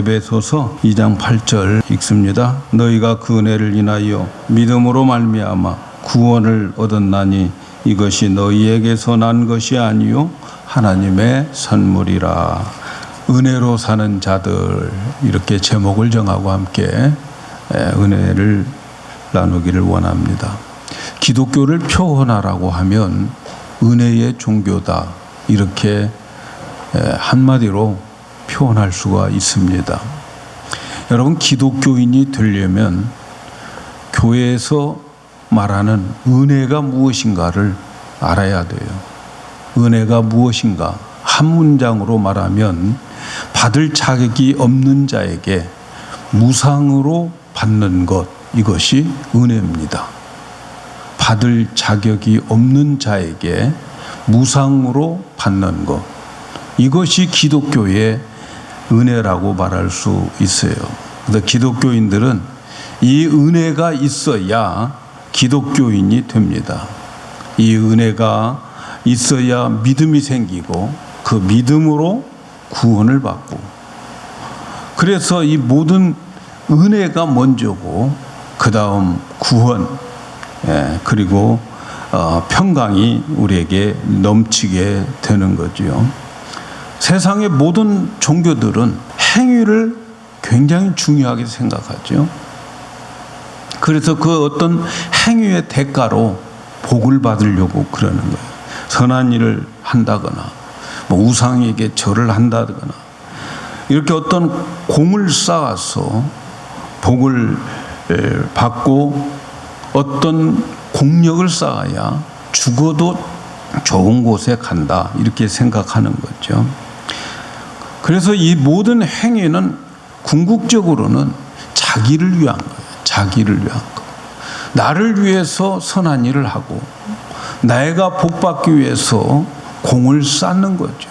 에베소서 2장 8절 읽습니다. 너희가 그 은혜를 인하여 믿음으로 말미암아 구원을 얻었나니 이것이 너희에게서 난 것이 아니요 하나님의 선물이라. 은혜로 사는 자들, 이렇게 제목을 정하고 함께 은혜를 나누기를 원합니다. 기독교를 표현하라고 하면 은혜의 종교다, 이렇게 한마디로 표현할 수가 있습니다. 여러분, 기독교인이 되려면 교회에서 말하는 은혜가 무엇인가를 알아야 돼요. 은혜가 무엇인가? 한 문장으로 말하면 받을 자격이 없는 자에게 무상으로 받는 것, 이것이 은혜입니다. 받을 자격이 없는 자에게 무상으로 받는 것, 이것이 기독교의 은혜라고 말할 수 있어요. 그래서 기독교인들은 이 은혜가 있어야 기독교인이 됩니다. 이 은혜가 있어야 믿음이 생기고 그 믿음으로 구원을 받고, 그래서 이 모든 은혜가 먼저고 그 다음 구원, 그리고 평강이 우리에게 넘치게 되는 거죠. 세상의 모든 종교들은 행위를 굉장히 중요하게 생각하죠. 그래서 그 어떤 행위의 대가로 복을 받으려고 그러는 거예요. 선한 일을 한다거나 우상에게 절을 한다거나 이렇게 어떤 공을 쌓아서 복을 받고 어떤 공력을 쌓아야 죽어도 좋은 곳에 간다, 이렇게 생각하는 거죠. 그래서 이 모든 행위는 궁극적으로는 자기를 위한 거예요. 자기를 위한 거. 나를 위해서 선한 일을 하고 내가 복받기 위해서 공을 쌓는 거죠.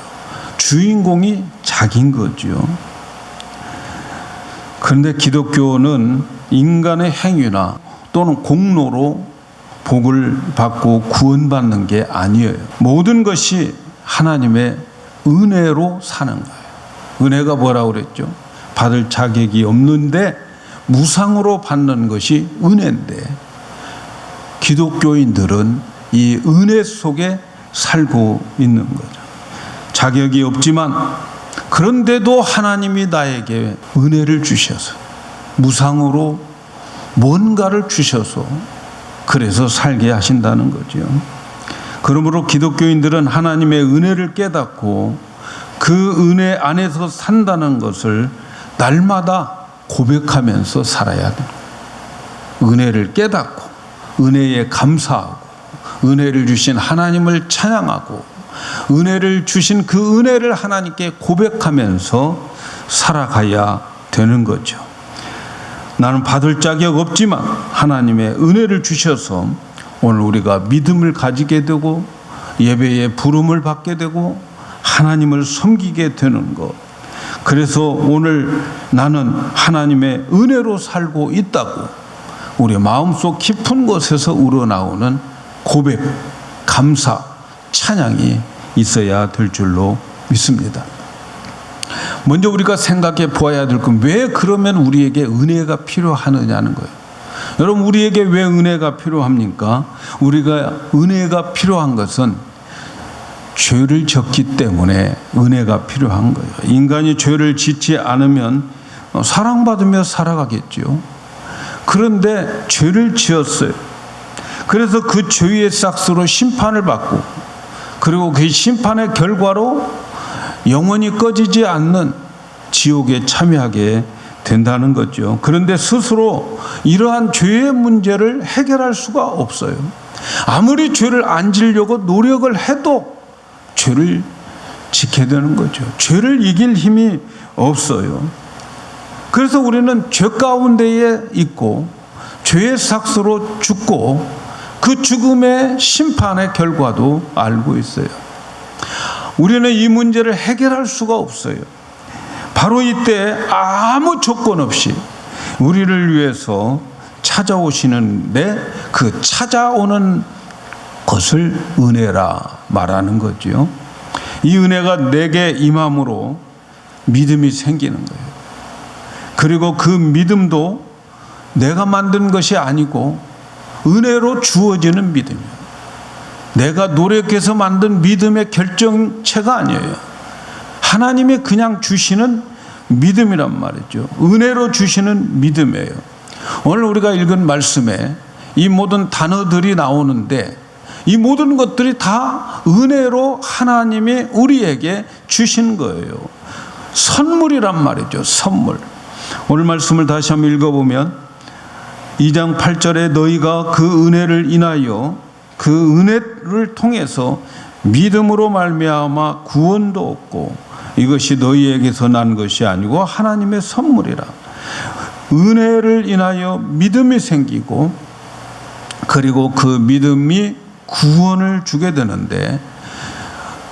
주인공이 자기인 거죠. 그런데 기독교는 인간의 행위나 또는 공로로 복을 받고 구원받는 게 아니에요. 모든 것이 하나님의 은혜로 사는 거예요. 은혜가 뭐라고 그랬죠? 받을 자격이 없는데 무상으로 받는 것이 은혜인데, 기독교인들은 이 은혜 속에 살고 있는 거죠. 자격이 없지만 그런데도 하나님이 나에게 은혜를 주셔서 무상으로 뭔가를 주셔서 그래서 살게 하신다는 거죠. 그러므로 기독교인들은 하나님의 은혜를 깨닫고 그 은혜 안에서 산다는 것을 날마다 고백하면서 살아야 돼요. 은혜를 깨닫고 은혜에 감사하고 은혜를 주신 하나님을 찬양하고 은혜를 주신 그 은혜를 하나님께 고백하면서 살아가야 되는 거죠. 나는 받을 자격 없지만 하나님의 은혜를 주셔서 오늘 우리가 믿음을 가지게 되고 예배의 부름을 받게 되고 하나님을 섬기게 되는 것. 그래서 오늘 나는 하나님의 은혜로 살고 있다고 우리 마음속 깊은 곳에서 우러나오는 고백, 감사, 찬양이 있어야 될 줄로 믿습니다. 먼저 우리가 생각해 보아야 될 건, 왜 그러면 우리에게 은혜가 필요하느냐는 거예요. 여러분, 우리에게 왜 은혜가 필요합니까? 우리가 은혜가 필요한 것은 죄를 졌기 때문에 은혜가 필요한 거예요. 인간이 죄를 짓지 않으면 사랑받으며 살아가겠죠. 그런데 죄를 지었어요. 그래서 그 죄의 싹스로 심판을 받고, 그리고 그 심판의 결과로 영원히 꺼지지 않는 지옥에 참여하게 된다는 거죠. 그런데 스스로 이러한 죄의 문제를 해결할 수가 없어요. 아무리 죄를 안 지려고 노력을 해도 죄를 지게 되는 거죠. 죄를 이길 힘이 없어요. 그래서 우리는 죄 가운데에 있고 죄의 삭스로 죽고 그 죽음의 심판의 결과도 알고 있어요. 우리는 이 문제를 해결할 수가 없어요. 바로 이때 아무 조건 없이 우리를 위해서 찾아오시는데, 그 찾아오는 것을 은혜라 말하는 거죠. 이 은혜가 내게 임함으로 믿음이 생기는 거예요. 그리고 그 믿음도 내가 만든 것이 아니고 은혜로 주어지는 믿음이에요. 내가 노력해서 만든 믿음의 결정체가 아니에요. 하나님이 그냥 주시는 믿음이란 말이죠. 은혜로 주시는 믿음이에요. 오늘 우리가 읽은 말씀에 이 모든 단어들이 나오는데 이 모든 것들이 다 은혜로 하나님이 우리에게 주신 거예요. 선물이란 말이죠. 선물. 오늘 말씀을 다시 한번 읽어보면 2장 8절에 너희가 그 은혜를 인하여 그 은혜를 통해서 믿음으로 말미암아 구원도 얻고 이것이 너희에게서 난 것이 아니고 하나님의 선물이라. 은혜를 인하여 믿음이 생기고 그리고 그 믿음이 구원을 주게 되는데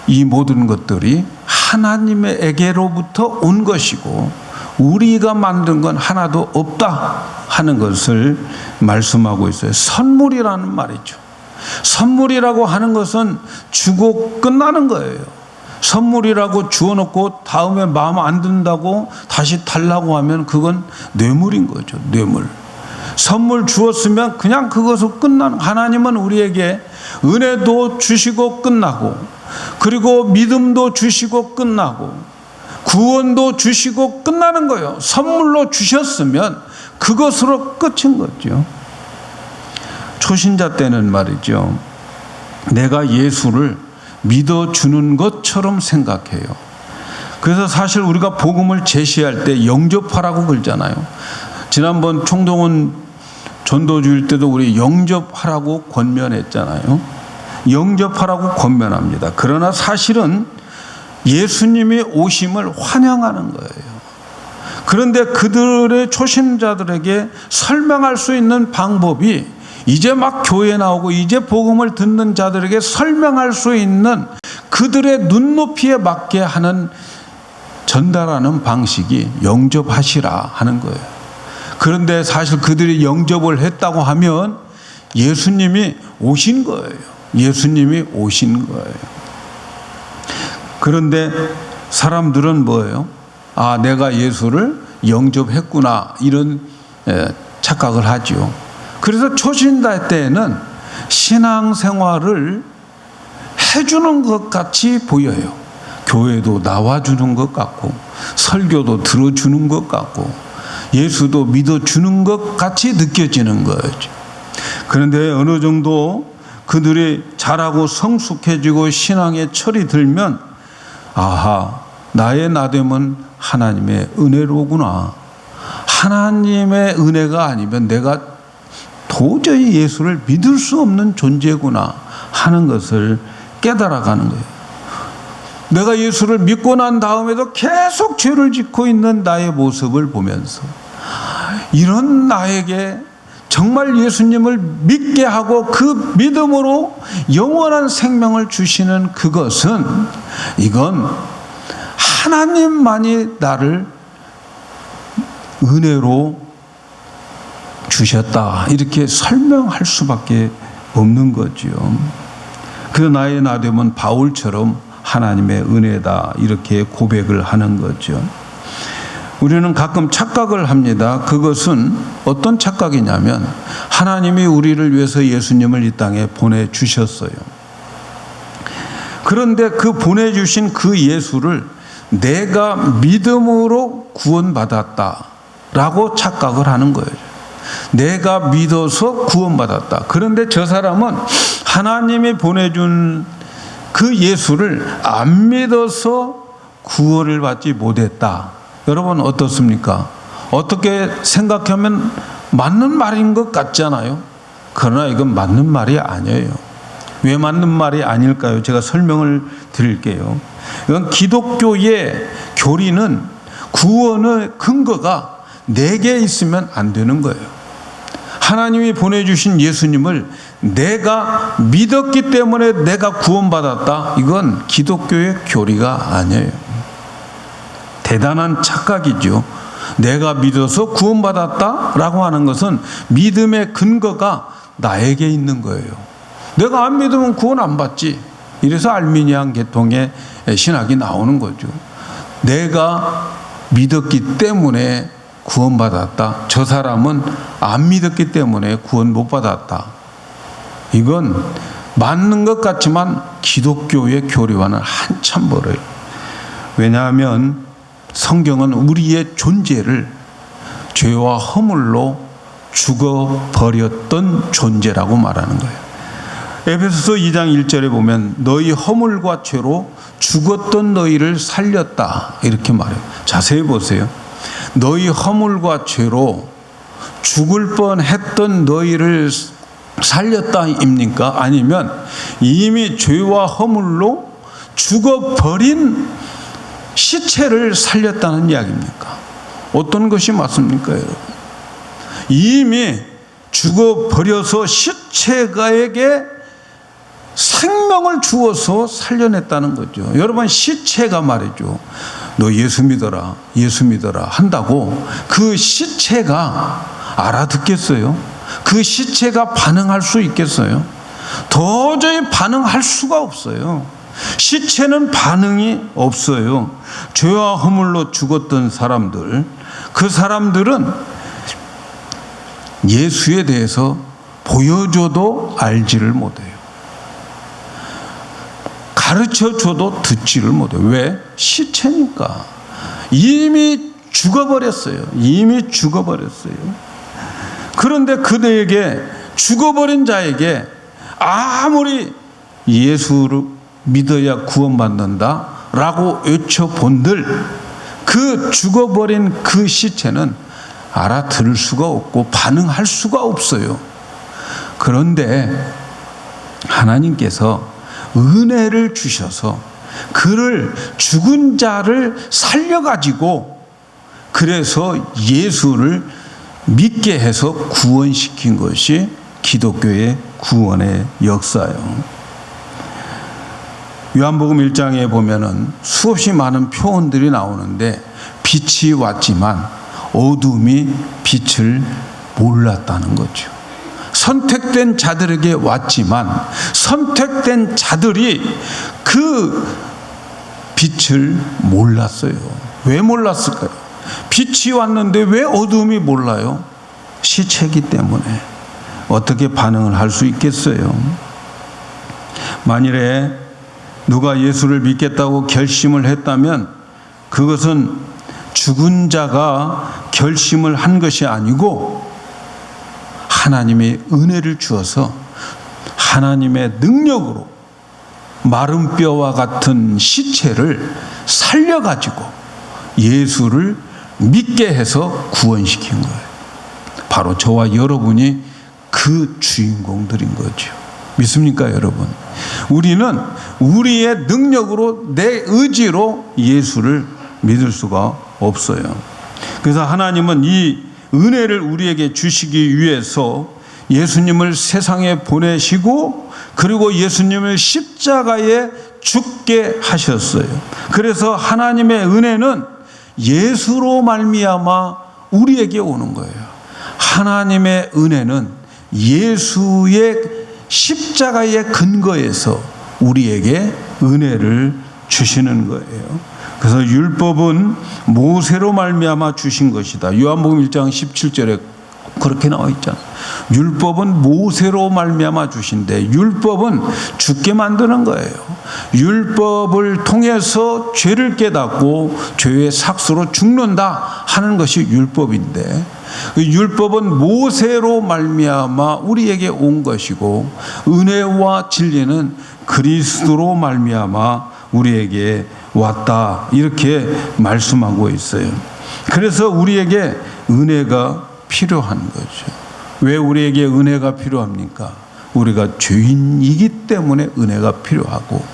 이 모든 것들이 하나님에게로부터 온 것이고 우리가 만든 건 하나도 없다 하는 것을 말씀하고 있어요. 선물이라는 말이죠. 선물이라고 하는 것은 주고 끝나는 거예요. 선물이라고 주어놓고 다음에 마음 안 든다고 다시 달라고 하면 그건 뇌물인 거죠. 뇌물. 선물 주었으면 그냥 그것으로 끝나는. 하나님은 우리에게 은혜도 주시고 끝나고 그리고 믿음도 주시고 끝나고 구원도 주시고 끝나는 거예요. 선물로 주셨으면 그것으로 끝인 거죠. 초신자 때는 말이죠. 내가 예수를 믿어주는 것처럼 생각해요. 그래서 사실 우리가 복음을 제시할 때 영접하라고 그러잖아요. 지난번 총동원 전도주일 때도 우리 영접하라고 권면했잖아요. 영접하라고 권면합니다. 그러나 사실은 예수님이 오심을 환영하는 거예요. 그런데 그들의 초신자들에게 설명할 수 있는 방법이 이제 막 교회에 나오고 이제 복음을 듣는 자들에게 설명할 수 있는 그들의 눈높이에 맞게 하는 전달하는 방식이 영접하시라 하는 거예요. 그런데 사실 그들이 영접을 했다고 하면 예수님이 오신 거예요. 예수님이 오신 거예요. 그런데 사람들은 뭐예요? 아, 내가 예수를 영접했구나 이런 착각을 하죠. 그래서 초신자 때에는 신앙생활을 해주는 것 같이 보여요. 교회도 나와주는 것 같고 설교도 들어주는 것 같고 예수도 믿어주는 것 같이 느껴지는 거죠. 그런데 어느 정도 그들이 자라고 성숙해지고 신앙의 철이 들면 아하, 나의 나됨은 하나님의 은혜로구나. 하나님의 은혜가 아니면 내가 도저히 예수를 믿을 수 없는 존재구나 하는 것을 깨달아가는 거예요. 내가 예수를 믿고 난 다음에도 계속 죄를 짓고 있는 나의 모습을 보면서 이런 나에게 정말 예수님을 믿게 하고 그 믿음으로 영원한 생명을 주시는 그것은 이건 하나님만이 나를 은혜로 주셨다 이렇게 설명할 수밖에 없는 거지요. 그래서 나의 나됨은 바울처럼 하나님의 은혜다 이렇게 고백을 하는 거죠. 우리는 가끔 착각을 합니다. 그것은 어떤 착각이냐면 하나님이 우리를 위해서 예수님을 이 땅에 보내주셨어요. 그런데 그 보내주신 그 예수를 내가 믿음으로 구원받았다라고 착각을 하는 거예요. 내가 믿어서 구원받았다. 그런데 저 사람은 하나님이 보내준 그 예수를 안 믿어서 구원을 받지 못했다. 여러분 어떻습니까? 어떻게 생각하면 맞는 말인 것 같잖아요. 그러나 이건 맞는 말이 아니에요. 왜 맞는 말이 아닐까요? 제가 설명을 드릴게요. 이건 기독교의 교리는 구원의 근거가 내게 있으면 안 되는 거예요. 하나님이 보내주신 예수님을 내가 믿었기 때문에 내가 구원받았다. 이건 기독교의 교리가 아니에요. 대단한 착각이죠. 내가 믿어서 구원받았다라고 하는 것은 믿음의 근거가 나에게 있는 거예요. 내가 안 믿으면 구원 안 받지. 이래서 알미니안 계통의 신학이 나오는 거죠. 내가 믿었기 때문에 구원받았다. 저 사람은 안 믿었기 때문에 구원 못 받았다. 이건 맞는 것 같지만 기독교의 교리와는 한참 멀어요. 왜냐하면 성경은 우리의 존재를 죄와 허물로 죽어버렸던 존재라고 말하는 거예요. 에베소서 2장 1절에 보면 너희 허물과 죄로 죽었던 너희를 살렸다 이렇게 말해요. 자세히 보세요. 너희 허물과 죄로 죽을 뻔했던 너희를 살렸다입니까? 아니면 이미 죄와 허물로 죽어버린 시체를 살렸다는 이야기입니까? 어떤 것이 맞습니까, 여러분? 이미 죽어버려서 시체가에게 생명을 주어서 살려냈다는 거죠. 여러분, 시체가 말이죠. 너 예수 믿어라, 예수 믿어라 한다고 그 시체가 알아듣겠어요? 그 시체가 반응할 수 있겠어요? 도저히 반응할 수가 없어요. 시체는 반응이 없어요. 죄와 허물로 죽었던 사람들, 그 사람들은 예수에 대해서 보여줘도 알지를 못해요. 가르쳐줘도 듣지를 못해요. 왜? 시체니까. 이미 죽어버렸어요. 이미 죽어버렸어요. 그런데 그들에게, 죽어버린 자에게 아무리 예수를 믿어야 구원받는다 라고 외쳐본들 그 죽어버린 그 시체는 알아들을 수가 없고 반응할 수가 없어요. 그런데 하나님께서 은혜를 주셔서 그를, 죽은 자를 살려가지고 그래서 예수를 믿게 해서 구원시킨 것이 기독교의 구원의 역사예요. 요한복음 1장에 보면은 수없이 많은 표현들이 나오는데 빛이 왔지만 어둠이 빛을 몰랐다는 거죠. 선택된 자들에게 왔지만 선택된 자들이 그 빛을 몰랐어요. 왜 몰랐을까요? 빛이 왔는데 왜 어둠이 몰라요? 시체이기 때문에. 어떻게 반응을 할 수 있겠어요? 만일에 누가 예수를 믿겠다고 결심을 했다면 그것은 죽은 자가 결심을 한 것이 아니고 하나님의 은혜를 주어서 하나님의 능력으로 마른 뼈와 같은 시체를 살려가지고 예수를 믿게 해서 구원시킨 거예요. 바로 저와 여러분이 그 주인공들인 거죠. 믿습니까, 여러분? 우리는 우리의 능력으로, 내 의지로 예수를 믿을 수가 없어요. 그래서 하나님은 이 은혜를 우리에게 주시기 위해서 예수님을 세상에 보내시고 그리고 예수님을 십자가에 죽게 하셨어요. 그래서 하나님의 은혜는 예수로 말미암아 우리에게 오는 거예요. 하나님의 은혜는 예수의 십자가의 근거에서 우리에게 은혜를 주시는 거예요. 그래서 율법은 모세로 말미암아 주신 것이다. 요한복음 1장 17절에 그렇게 나와 있잖아요. 율법은 모세로 말미암아 주신데 율법은 죽게 만드는 거예요. 율법을 통해서 죄를 깨닫고 죄의 삭수로 죽는다 하는 것이 율법인데 그 율법은 모세로 말미암아 우리에게 온 것이고 은혜와 진리는 그리스도로 말미암아 우리에게 왔다 이렇게 말씀하고 있어요. 그래서 우리에게 은혜가 필요한 거죠. 왜 우리에게 은혜가 필요합니까? 우리가 죄인이기 때문에 은혜가 필요하고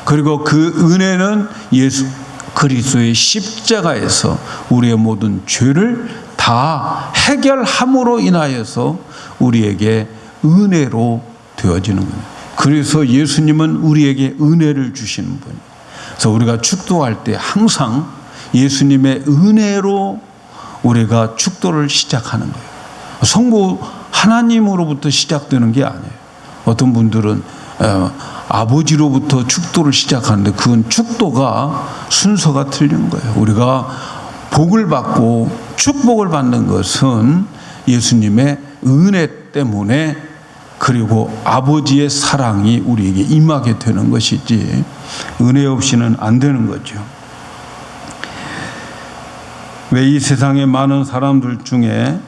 그리고 그 은혜는 예수 그리스도의 십자가에서 우리의 모든 죄를 다 해결함으로 인하여서 우리에게 은혜로 되어지는 거예요. 그래서 예수님은 우리에게 은혜를 주시는 분이에요. 그래서 우리가 축도할 때 항상 예수님의 은혜로 우리가 축도를 시작하는 거예요. 성부 하나님으로부터 시작되는 게 아니에요. 어떤 분들은 아버지로부터 축도를 시작하는데 그건 축도가 순서가 틀린 거예요. 우리가 복을 받고 축복을 받는 것은 예수님의 은혜 때문에, 그리고 아버지의 사랑이 우리에게 임하게 되는 것이지 은혜 없이는 안 되는 거죠. 왜 이 세상의 많은 사람들 중에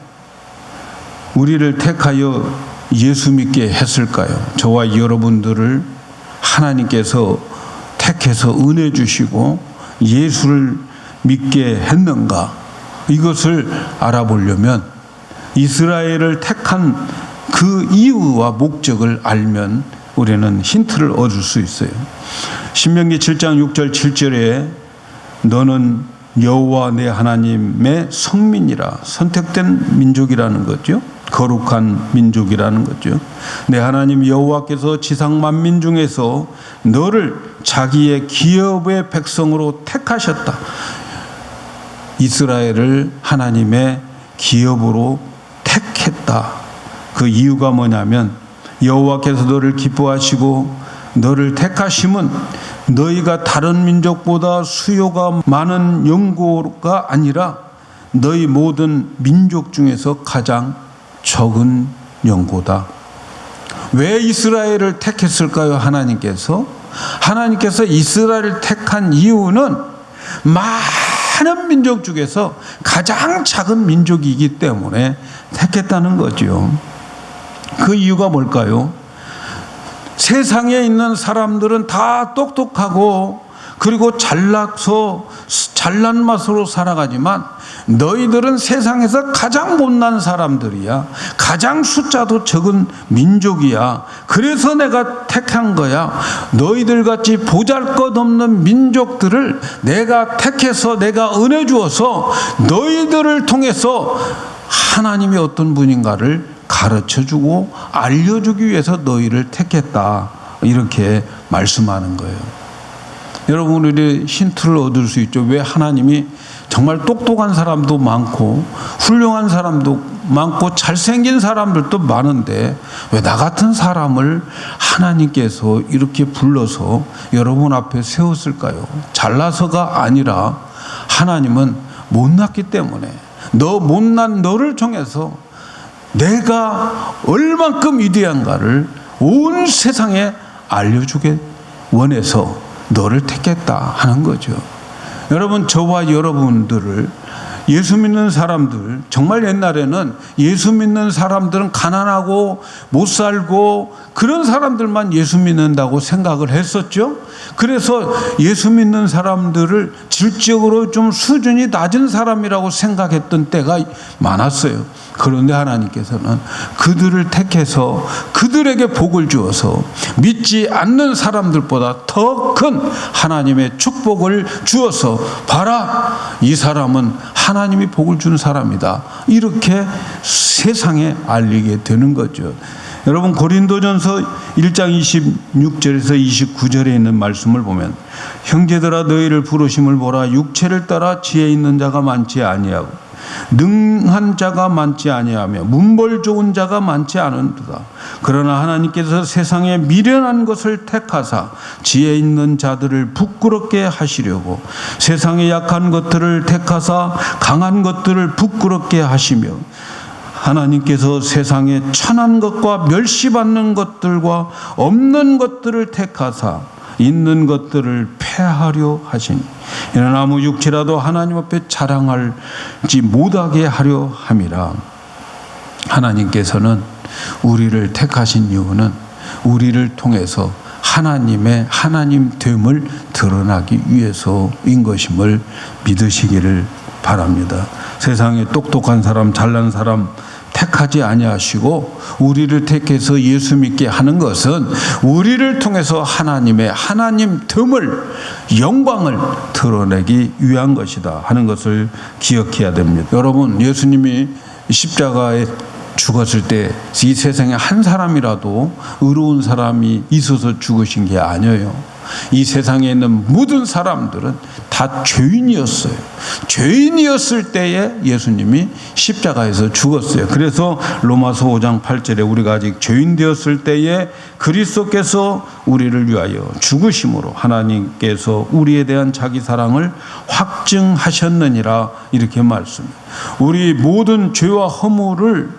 우리를 택하여 예수 믿게 했을까요? 저와 여러분들을 하나님께서 택해서 은혜 주시고 예수를 믿게 했는가? 이것을 알아보려면 이스라엘을 택한 그 이유와 목적을 알면 우리는 힌트를 얻을 수 있어요. 신명기 7장 6절 7절에 너는 여호와 내 하나님의 성민이라, 선택된 민족이라는 거죠. 거룩한 민족이라는 거죠. 내 하나님 여호와께서 지상 만민 중에서 너를 자기의 기업의 백성으로 택하셨다. 이스라엘을 하나님의 기업으로 택했다. 그 이유가 뭐냐면 여호와께서 너를 기뻐하시고 너를 택하심은 너희가 다른 민족보다 수요가 많은 연고가 아니라 너희 모든 민족 중에서 가장 적은 연고다. 왜 이스라엘을 택했을까요? 하나님께서 이스라엘을 택한 이유는 많은 민족 중에서 가장 작은 민족이기 때문에 택했다는 거죠. 그 이유가 뭘까요? 세상에 있는 사람들은 다 똑똑하고 그리고 잘난 맛으로 살아가지만 너희들은 세상에서 가장 못난 사람들이야. 가장 숫자도 적은 민족이야. 그래서 내가 택한 거야. 너희들 같이 보잘것없는 민족들을 내가 택해서 내가 은혜 주어서 너희들을 통해서 하나님이 어떤 분인가를 가르쳐주고 알려주기 위해서 너희를 택했다. 이렇게 말씀하는 거예요. 여러분, 우리 힌트를 얻을 수 있죠. 왜 하나님이 정말 똑똑한 사람도 많고 훌륭한 사람도 많고 잘생긴 사람들도 많은데 왜 나 같은 사람을 하나님께서 이렇게 불러서 여러분 앞에 세웠을까요? 잘나서가 아니라 하나님은 못났기 때문에 못난 너를 통해서 내가 얼만큼 위대한가를 온 세상에 알려주게 원해서 너를 택했다 하는 거죠. 여러분, 저와 여러분들을 예수 믿는 사람들, 정말 옛날에는 예수 믿는 사람들은 가난하고 못 살고 그런 사람들만 예수 믿는다고 생각을 했었죠. 그래서 예수 믿는 사람들을 질적으로 좀 수준이 낮은 사람이라고 생각했던 때가 많았어요. 그런데 하나님께서는 그들을 택해서 그들에게 복을 주어서 믿지 않는 사람들보다 더 큰 하나님의 축복을 주어서 봐라, 이 사람은 하나님이 복을 준 사람이다. 이렇게 세상에 알리게 되는 거죠. 여러분, 고린도전서 1장 26절에서 29절에 있는 말씀을 보면 형제들아 너희를 부르심을 보라. 육체를 따라 지혜 있는 자가 많지 아니하고 능한 자가 많지 아니하며 문벌 좋은 자가 많지 않은도다. 그러나 하나님께서 세상에 미련한 것을 택하사 지혜 있는 자들을 부끄럽게 하시려고 세상에 약한 것들을 택하사 강한 것들을 부끄럽게 하시며 하나님께서 세상에 천한 것과 멸시받는 것들과 없는 것들을 택하사 있는 것들을 폐하려 하시니 이는 아무 육체라도 하나님 앞에 자랑하지 못하게 하려 함이라. 하나님께서는 우리를 택하신 이유는 우리를 통해서 하나님의 하나님됨을 드러나기 위해서인 것임을 믿으시기를 바랍니다. 세상에 똑똑한 사람, 잘난 사람 택하지 아니하시고 우리를 택해서 예수 믿게 하는 것은 우리를 통해서 하나님의 하나님됨을, 영광을 드러내기 위한 것이다 하는 것을 기억해야 됩니다. 여러분, 예수님이 십자가에 죽었을 때 이 세상에 한 사람이라도 의로운 사람이 있어서 죽으신 게 아니에요. 이 세상에 있는 모든 사람들은 다 죄인이었어요. 죄인이었을 때에 예수님이 십자가에서 죽었어요. 그래서 로마서 5장 8절에 우리가 아직 죄인 되었을 때에 그리스도께서 우리를 위하여 죽으심으로 하나님께서 우리에 대한 자기 사랑을 확증하셨느니라 이렇게 말씀해요. 우리 모든 죄와 허물을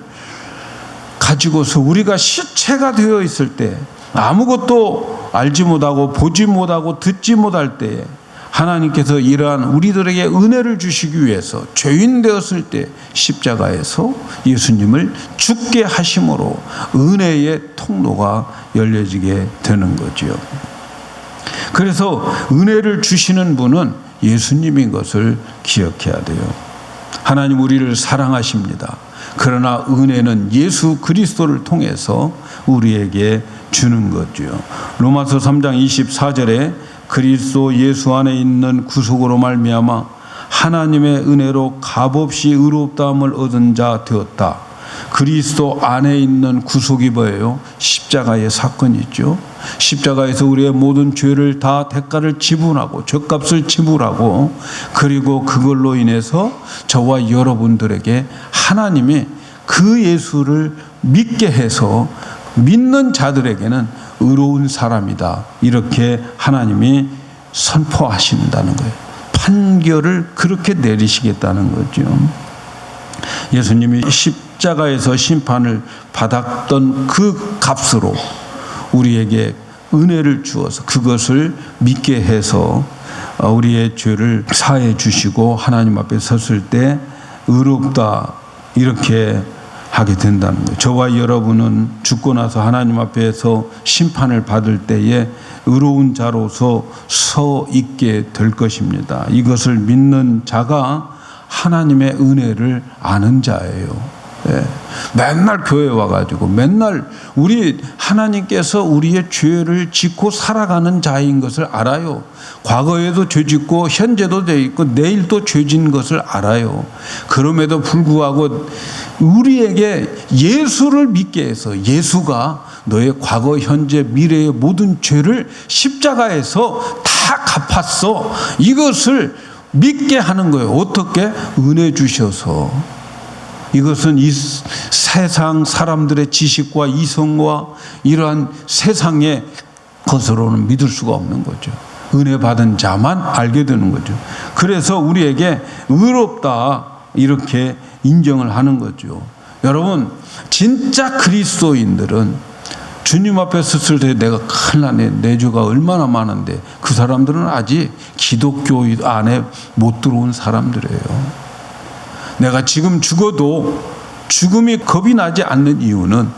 가지고서 우리가 시체가 되어 있을 때, 아무것도 알지 못하고 보지 못하고 듣지 못할 때에 하나님께서 이러한 우리들에게 은혜를 주시기 위해서 죄인 되었을 때 십자가에서 예수님을 죽게 하심으로 은혜의 통로가 열려지게 되는 거지요. 그래서 은혜를 주시는 분은 예수님인 것을 기억해야 돼요. 하나님 우리를 사랑하십니다. 그러나 은혜는 예수 그리스도를 통해서 우리에게 주는 거죠. 로마서 3장 24절에 그리스도 예수 안에 있는 구속으로 말미암아 하나님의 은혜로 값없이 의롭다함을 얻은 자 되었다. 그리스도 안에 있는 구속이 뭐예요? 십자가의 사건이죠. 십자가에서 우리의 모든 죄를 다 대가를 지불하고 죄값을 지불하고, 그리고 그걸로 인해서 저와 여러분들에게 하나님이 그 예수를 믿게 해서 믿는 자들에게는 의로운 사람이다, 이렇게 하나님이 선포하신다는 거예요. 판결을 그렇게 내리시겠다는 거죠. 예수님이 십자가에서 심판을 받았던 그 값으로 우리에게 은혜를 주어서 그것을 믿게 해서 우리의 죄를 사해 주시고 하나님 앞에 섰을 때 의롭다 이렇게 하게 된다는 거예요. 저와 여러분은 죽고 나서 하나님 앞에서 심판을 받을 때에 의로운 자로서 서 있게 될 것입니다. 이것을 믿는 자가 하나님의 은혜를 아는 자예요. 예. 맨날 교회 와가지고 맨날 우리 하나님께서 우리의 죄를 짓고 살아가는 자인 것을 알아요. 과거에도 죄 짓고 현재도 죄 짓고 내일도 죄 짓는 것을 알아요. 그럼에도 불구하고 우리에게 예수를 믿게 해서 예수가 너의 과거 현재 미래의 모든 죄를 십자가에서 다 갚았어, 이것을 믿게 하는 거예요. 어떻게? 은혜 주셔서. 이것은 이 세상 사람들의 지식과 이성과 이러한 세상의 것으로는 믿을 수가 없는 거죠. 은혜 받은 자만 알게 되는 거죠. 그래서 우리에게 의롭다 이렇게 인정을 하는 거죠. 여러분, 진짜 그리스도인들은 주님 앞에 섰을 때 내가 큰일 나네, 내 죄가 얼마나 많은데, 그 사람들은 아직 기독교 안에 못 들어온 사람들이에요. 내가 지금 죽어도 죽음이 겁이 나지 않는 이유는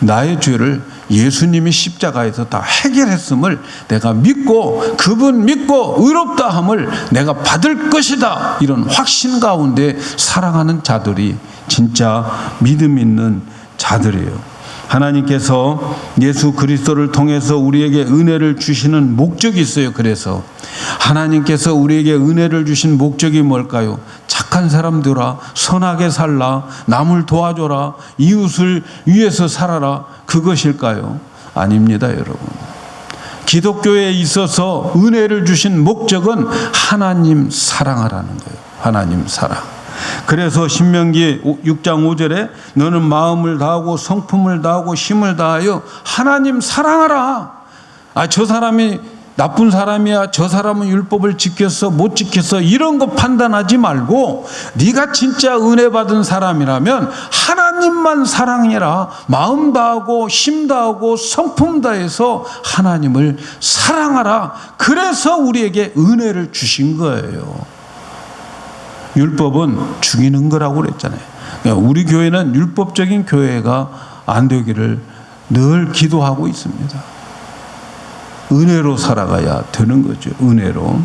나의 죄를 예수님이 십자가에서 다 해결했음을 내가 믿고, 그분 믿고 의롭다함을 내가 받을 것이다, 이런 확신 가운데 살아가는 자들이 진짜 믿음 있는 자들이에요. 하나님께서 예수 그리스도를 통해서 우리에게 은혜를 주시는 목적이 있어요. 그래서 하나님께서 우리에게 은혜를 주신 목적이 뭘까요? 착한 사람들아, 선하게 살라, 남을 도와줘라, 이웃을 위해서 살아라, 그것일까요? 아닙니다, 여러분. 기독교에 있어서 은혜를 주신 목적은 하나님 사랑하라는 거예요. 하나님 사랑. 그래서 신명기 6장 5절에 너는 마음을 다하고 성품을 다하고 힘을 다하여 하나님 사랑하라. 저 사람이 나쁜 사람이야, 저 사람은 율법을 지켰어 못 지켰어, 이런 거 판단하지 말고 네가 진짜 은혜 받은 사람이라면 하나님만 사랑해라. 마음 다하고 힘 다하고 성품 다해서 하나님을 사랑하라. 그래서 우리에게 은혜를 주신 거예요. 율법은 죽이는 거라고 그랬잖아요. 그러니까 우리 교회는 율법적인 교회가 안 되기를 늘 기도하고 있습니다. 은혜로 살아가야 되는 거죠. 은혜로.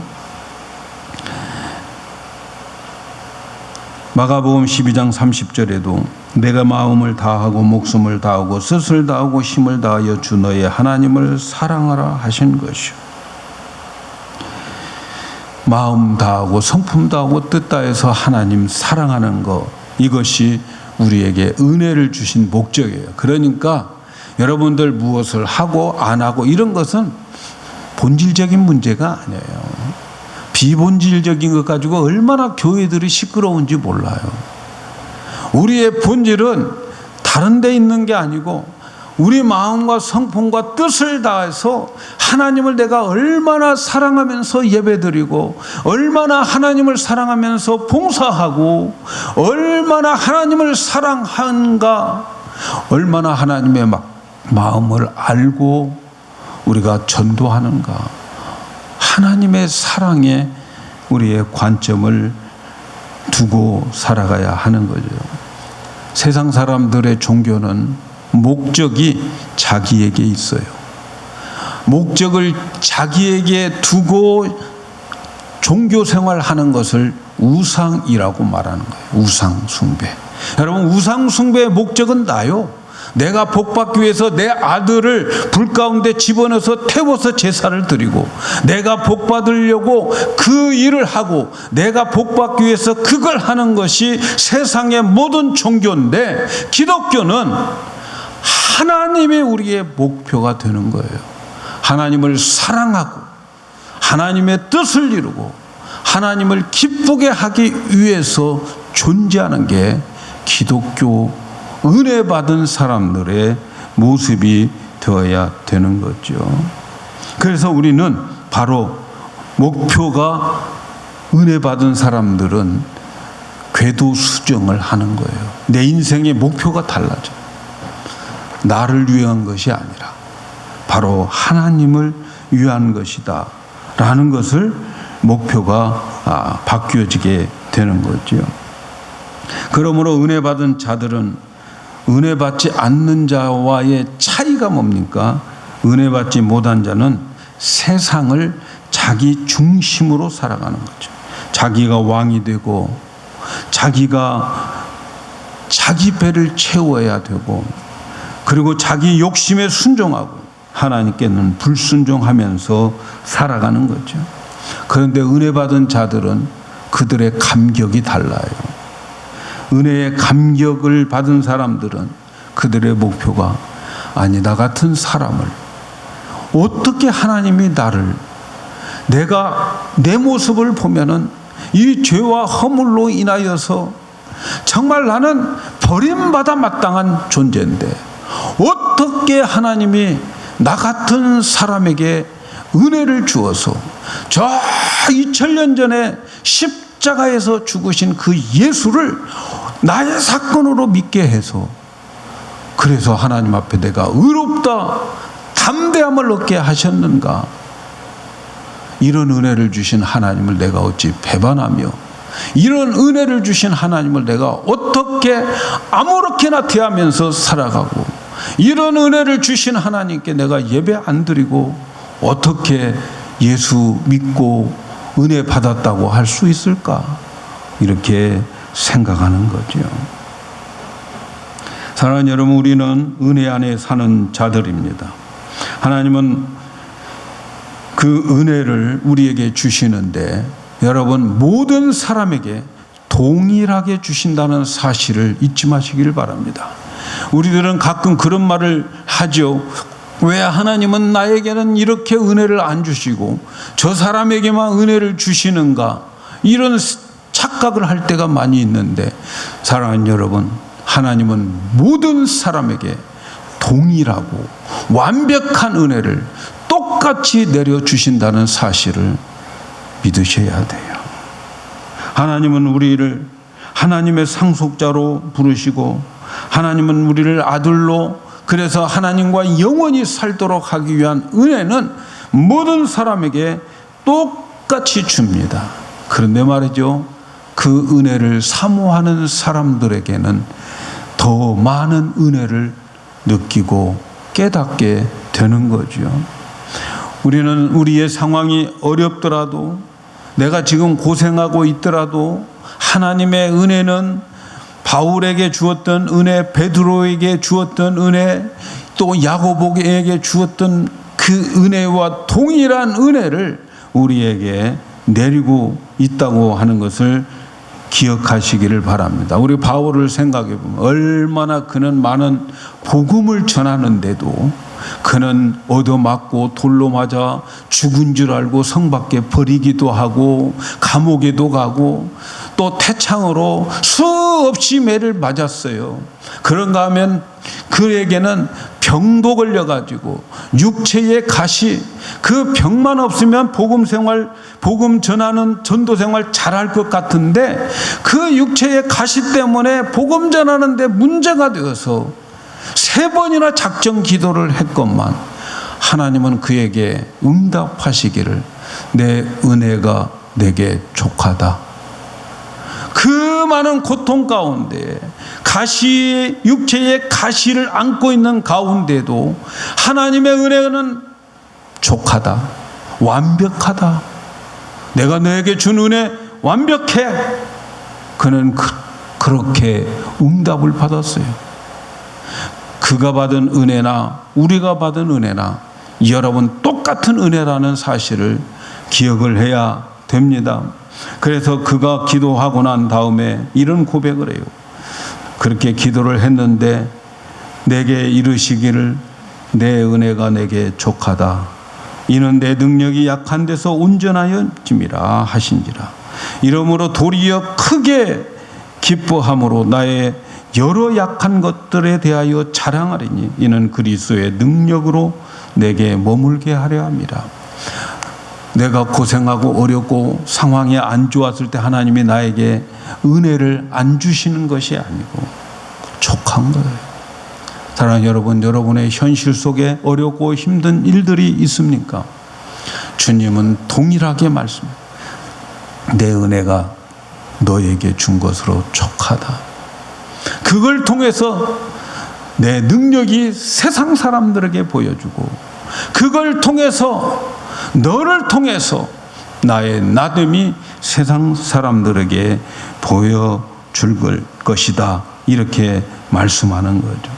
마가복음 12장 30절에도 내가 마음을 다하고 목숨을 다하고 뜻을 다하고 힘을 다하여 주 너의 하나님을 사랑하라 하신 것이요. 마음 다하고 성품 다하고 뜻 다해서 하나님 사랑하는 것, 이것이 우리에게 은혜를 주신 목적이에요. 그러니까 여러분들 무엇을 하고 안 하고 이런 것은 본질적인 문제가 아니에요. 비본질적인 것 가지고 얼마나 교회들이 시끄러운지 몰라요. 우리의 본질은 다른 데 있는 게 아니고 우리 마음과 성품과 뜻을 다해서 하나님을 내가 얼마나 사랑하면서 예배드리고 얼마나 하나님을 사랑하면서 봉사하고 얼마나 하나님을 사랑한가, 얼마나 하나님의 마음을 알고 우리가 전도하는가, 하나님의 사랑에 우리의 관점을 두고 살아가야 하는 거죠. 세상 사람들의 종교는 목적이 자기에게 있어요. 목적을 자기에게 두고 종교 생활하는 것을 우상이라고 말하는 거예요. 우상 숭배. 여러분, 우상 숭배의 목적은 나요. 내가 복받기 위해서 내 아들을 불 가운데 집어넣어서 태워서 제사를 드리고, 내가 복받으려고 그 일을 하고, 내가 복받기 위해서 그걸 하는 것이 세상의 모든 종교인데, 기독교는 하나님이 우리의 목표가 되는 거예요. 하나님을 사랑하고 하나님의 뜻을 이루고 하나님을 기쁘게 하기 위해서 존재하는 게 기독교 은혜 받은 사람들의 모습이 되어야 되는 거죠. 그래서 우리는 바로 목표가 은혜 받은 사람들은 궤도 수정을 하는 거예요. 내 인생의 목표가 달라져요. 나를 위한 것이 아니라 바로 하나님을 위한 것이다 라는 것을 목표가 바뀌어지게 되는 거죠. 그러므로 은혜 받은 자들은 은혜 받지 않는 자와의 차이가 뭡니까? 은혜 받지 못한 자는 세상을 자기 중심으로 살아가는 거죠. 자기가 왕이 되고 자기가 자기 배를 채워야 되고, 그리고 자기 욕심에 순종하고 하나님께는 불순종하면서 살아가는 거죠. 그런데 은혜 받은 자들은 그들의 감격이 달라요. 은혜의 감격을 받은 사람들은 그들의 목표가, 아니, 나 같은 사람을 어떻게 하나님이 나를, 내가 내 모습을 보면은 이 죄와 허물로 인하여서 정말 나는 버림받아 마땅한 존재인데 어떻게 하나님이 나 같은 사람에게 은혜를 주어서 저 2000년 전에 십자가에서 죽으신 그 예수를 나의 사건으로 믿게 해서, 그래서 하나님 앞에 내가 의롭다 담대함을 얻게 하셨는가. 이런 은혜를 주신 하나님을 내가 어찌 배반하며, 이런 은혜를 주신 하나님을 내가 어떻게 아무렇게나 대하면서 살아가고, 이런 은혜를 주신 하나님께 내가 예배 안 드리고 어떻게 예수 믿고 은혜 받았다고 할 수 있을까? 이렇게 생각하는 거죠. 사랑하는 여러분, 우리는 은혜 안에 사는 자들입니다. 하나님은 그 은혜를 우리에게 주시는데, 여러분, 모든 사람에게 동일하게 주신다는 사실을 잊지 마시기를 바랍니다. 우리들은 가끔 그런 말을 하죠. 왜 하나님은 나에게는 이렇게 은혜를 안 주시고 저 사람에게만 은혜를 주시는가, 이런 착각을 할 때가 많이 있는데, 사랑하는 여러분, 하나님은 모든 사람에게 동일하고 완벽한 은혜를 똑같이 내려주신다는 사실을 믿으셔야 돼요. 하나님은 우리를 하나님의 상속자로 부르시고, 하나님은 우리를 아들로, 그래서 하나님과 영원히 살도록 하기 위한 은혜는 모든 사람에게 똑같이 줍니다. 그런데 말이죠, 그 은혜를 사모하는 사람들에게는 더 많은 은혜를 느끼고 깨닫게 되는 거죠. 우리는 우리의 상황이 어렵더라도, 내가 지금 고생하고 있더라도 하나님의 은혜는 바울에게 주었던 은혜, 베드로에게 주었던 은혜, 또 야고보에게 주었던 그 은혜와 동일한 은혜를 우리에게 내리고 있다고 하는 것을 기억하시기를 바랍니다. 우리 바울을 생각해 보면 얼마나 그는 많은 복음을 전하는데도 그는 얻어맞고 돌로 맞아 죽은 줄 알고 성 밖에 버리기도 하고 감옥에도 가고 또 태창으로 수없이 매를 맞았어요. 그런가 하면 그에게는 병도 걸려가지고 육체의 가시, 그 병만 없으면 복음 생활, 복음 전하는 전도 생활 잘할 것 같은데 그 육체의 가시 때문에 복음 전하는데 문제가 되어서 3번이나 작정 기도를 했건만 하나님은 그에게 응답하시기를 내 은혜가 내게 족하다. 그 많은 고통 가운데 가시, 육체의 가시를 안고 있는 가운데도 하나님의 은혜는 족하다, 완벽하다. 내가 너에게 준 은혜 완벽해. 그는 그렇게 응답을 받았어요. 그가 받은 은혜나 우리가 받은 은혜나 여러분 똑같은 은혜라는 사실을 기억을 해야 됩니다. 그래서 그가 기도하고 난 다음에 이런 고백을 해요. 그렇게 기도를 했는데 내게 이르시기를 내 은혜가 내게 족하다. 이는 내 능력이 약한 데서 온전하여짐이라 하신지라. 이러므로 도리어 크게 기뻐함으로 나의 여러 약한 것들에 대하여 자랑하리니 이는 그리스도의 능력으로 내게 머물게 하려 함이라. 내가 고생하고 어렵고 상황이 안 좋았을 때 하나님이 나에게 은혜를 안 주시는 것이 아니고 족한 거예요. 사랑하는 여러분, 여러분의 현실 속에 어렵고 힘든 일들이 있습니까? 주님은 동일하게 말씀합니다. 내 은혜가 너에게 준 것으로 족하다. 그걸 통해서 내 능력이 세상 사람들에게 보여주고 그걸 통해서 너를 통해서 나의 나됨이 세상 사람들에게 보여줄 것이다. 이렇게 말씀하는 거죠.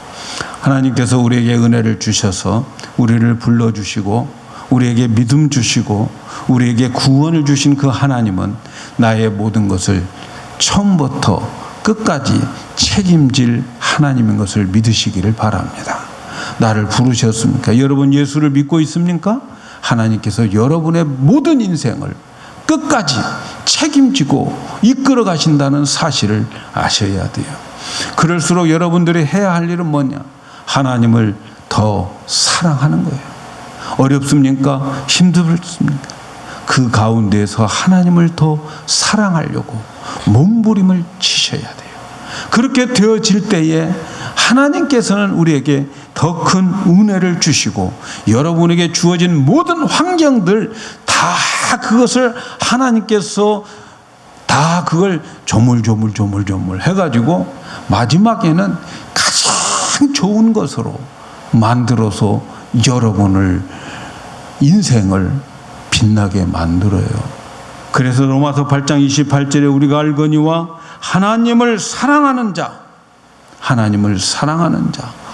하나님께서 우리에게 은혜를 주셔서 우리를 불러주시고 우리에게 믿음 주시고 우리에게 구원을 주신 그 하나님은 나의 모든 것을 처음부터 끝까지 책임질 하나님인 것을 믿으시기를 바랍니다. 나를 부르셨습니까? 여러분 예수를 믿고 있습니까? 하나님께서 여러분의 모든 인생을 끝까지 책임지고 이끌어 가신다는 사실을 아셔야 돼요. 그럴수록 여러분들이 해야 할 일은 뭐냐? 하나님을 더 사랑하는 거예요. 어렵습니까? 힘들습니까? 그 가운데에서 하나님을 더 사랑하려고 몸부림을 치셔야 돼요. 그렇게 되어질 때에 하나님께서는 우리에게 더 큰 은혜를 주시고 여러분에게 주어진 모든 환경들 다 그것을 하나님께서 다 그걸 조물조물 해가지고 마지막에는 가장 좋은 것으로 만들어서 여러분을 인생을 빛나게 만들어요. 그래서 로마서 8장 28절에 우리가 알거니와 하나님을 사랑하는 자,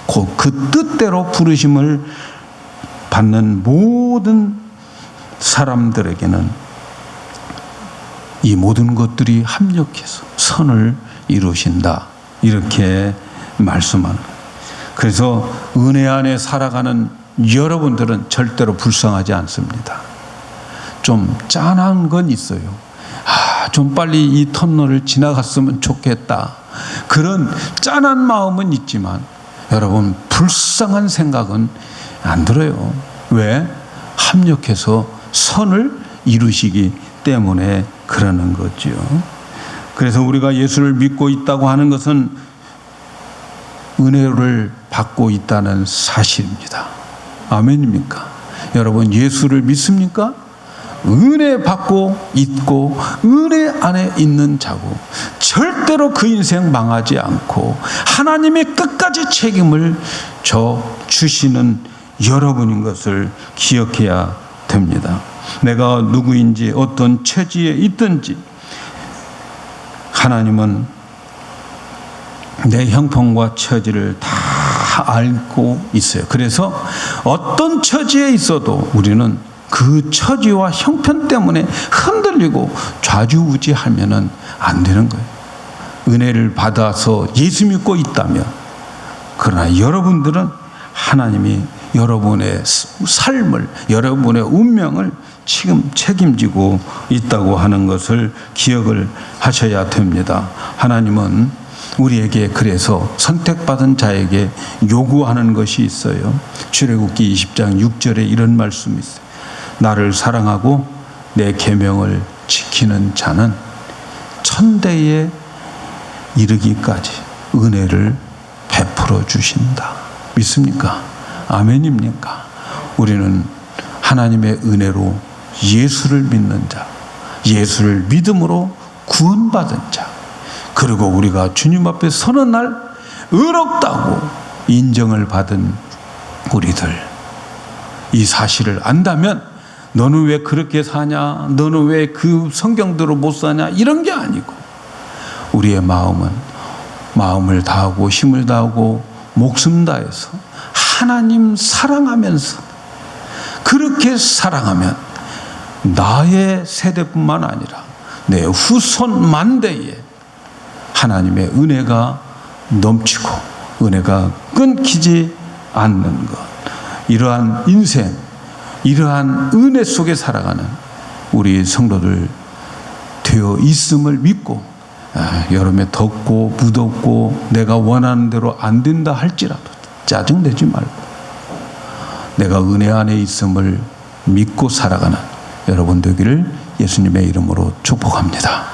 곧 그 뜻대로 부르심을 받는 모든 사람들에게는 이 모든 것들이 합력해서 선을 이루신다. 이렇게 말씀하는 거예요. 그래서 은혜 안에 살아가는 여러분들은 절대로 불쌍하지 않습니다. 좀 짠한 건 있어요. 좀 빨리 이 터널을 지나갔으면 좋겠다. 그런 짠한 마음은 있지만 여러분 불쌍한 생각은 안 들어요. 왜? 합력해서 선을 이루시기 때문에 그러는 거죠. 그래서 우리가 예수를 믿고 있다고 하는 것은 은혜를 받고 있다는 사실입니다. 아멘입니까? 여러분 예수를 믿습니까? 은혜 받고 있고 은혜 안에 있는 자고 절대로 그 인생 망하지 않고 하나님이 끝까지 책임을 져 주시는 여러분인 것을 기억해야 됩니다. 내가 누구인지 어떤 처지에 있든지 하나님은 내 형편과 처지를 다 알고 있어요. 그래서 어떤 처지에 있어도 우리는 그 처지와 형편 때문에 흔들리고 좌지우지하면 안 되는 거예요. 은혜를 받아서 예수 믿고 있다면, 그러나 여러분들은 하나님이 여러분의 삶을, 여러분의 운명을 지금 책임지고 있다고 하는 것을 기억을 하셔야 됩니다. 하나님은 우리에게 그래서 선택받은 자에게 요구하는 것이 있어요. 출애굽기 20장 6절에 이런 말씀이 있어요. 나를 사랑하고 내 계명을 지키는 자는 천대에 이르기까지 은혜를 베풀어 주신다. 믿습니까? 아멘입니까? 우리는 하나님의 은혜로 예수를 믿는 자, 예수를 믿음으로 구원받은 자, 그리고 우리가 주님 앞에 서는 날 의롭다고 인정을 받은 우리들, 이 사실을 안다면 너는 왜 그렇게 사냐, 너는 왜 그 성경대로 못 사냐, 이런 게 아니고 우리의 마음은 마음을 다하고 힘을 다하고 목숨 다해서 하나님 사랑하면서, 그렇게 사랑하면 나의 세대뿐만 아니라 내 후손 만대에 하나님의 은혜가 넘치고 은혜가 끊기지 않는 것, 이러한 인생, 이러한 은혜 속에 살아가는 우리 성도들 되어 있음을 믿고, 여름에 덥고 무덥고 내가 원하는 대로 안 된다 할지라도 짜증내지 말고 내가 은혜 안에 있음을 믿고 살아가는 여러분 되기를 예수님의 이름으로 축복합니다.